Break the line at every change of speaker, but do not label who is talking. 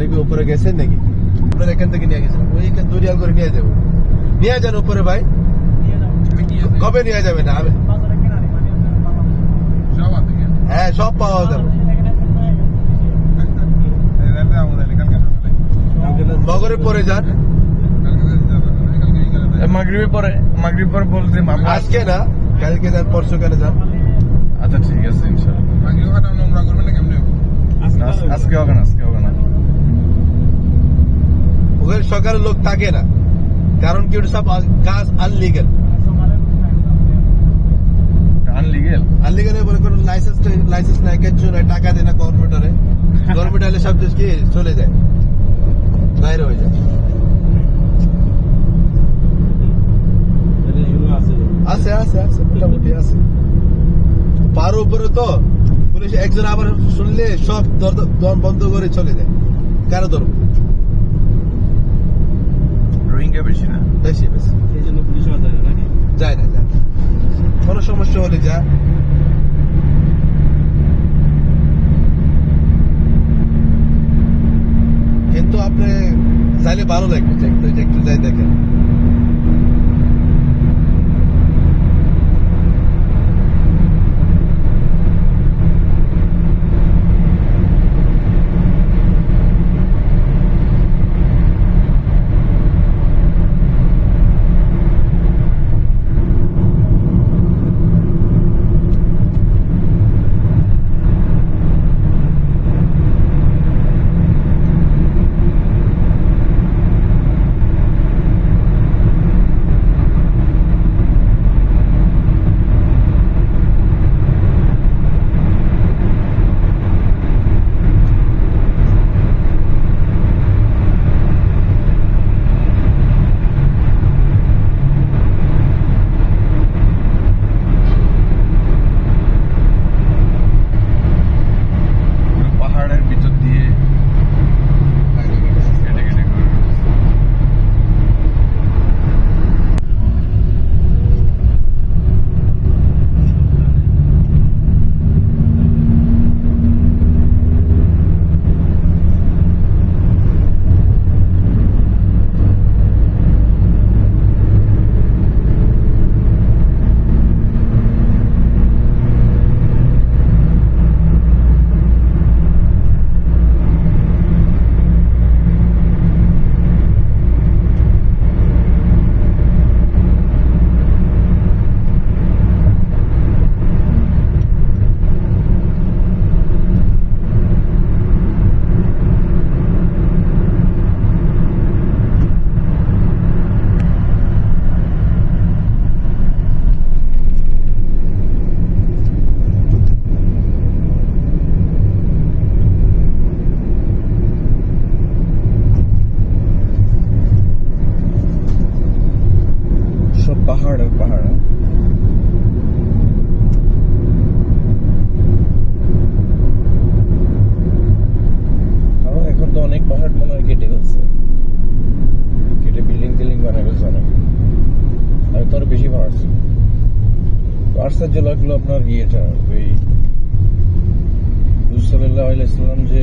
আপনি কি উপরে গেছেন নাকি? আপনার এখান থেকে নিয়ে গেছেন, ওইখান দরিয়াল করে নিয়ে যাবো। নিয়ে যান উপরে ভাই। কবে নিয়ে যাবেন? হ্যাঁ, সব পাওয়া যাবে। নগরে পরে যান।
মাগরিব পরে বলতে
আজকে না, কালকে যান, পরশু কালে যান।
আচ্ছা ঠিক আছে ইনশাআল্লাহ। আজকে হবে না
ওখানে সকালে লোক থাকে না, কারণ কি ওটা সব কাজ আনলিগেল। আনলিগেল বলে কোনো লাইসেন্স নাই, কিচ্ছু নাই, টাকা দেয় না গভর্নমেন্টারে। গভর্নমেন্ট আলে সব কি চলে যায়, বাইরে হয়ে যায়। আছে আছে আছে, মোটামুটি আছে। পার উপরে তো পুলিশ একজন আবার শুনলে সব দর বন্ধ করে চলে যায়। কারো ধরবো?
রোহিঙ্গা বেশি না,
বেশি বেশি,
এই জন্য পুলিশ
যায় না। কোনো সমস্যা হলে যা। কিন্তু আপনি চাইলে ভালো লাগবে, একটু যাই দেখেন।
পাহাড়ের ভিতর দিয়ে কেটে কেটে ঘুরে। পাহাড় এখন তো অনেক পাহাড় মনে হয় কেটে ফেলছে, কেটে বিল্ডিং বানায় ফেলছে অনেক। আমি তো আরো বেশি পাহাড় জেলাগুলো আপনার ইয়েটা ওই রসুল সাল্লাল্লাহু আলাইহি ওয়াসাল্লাম যে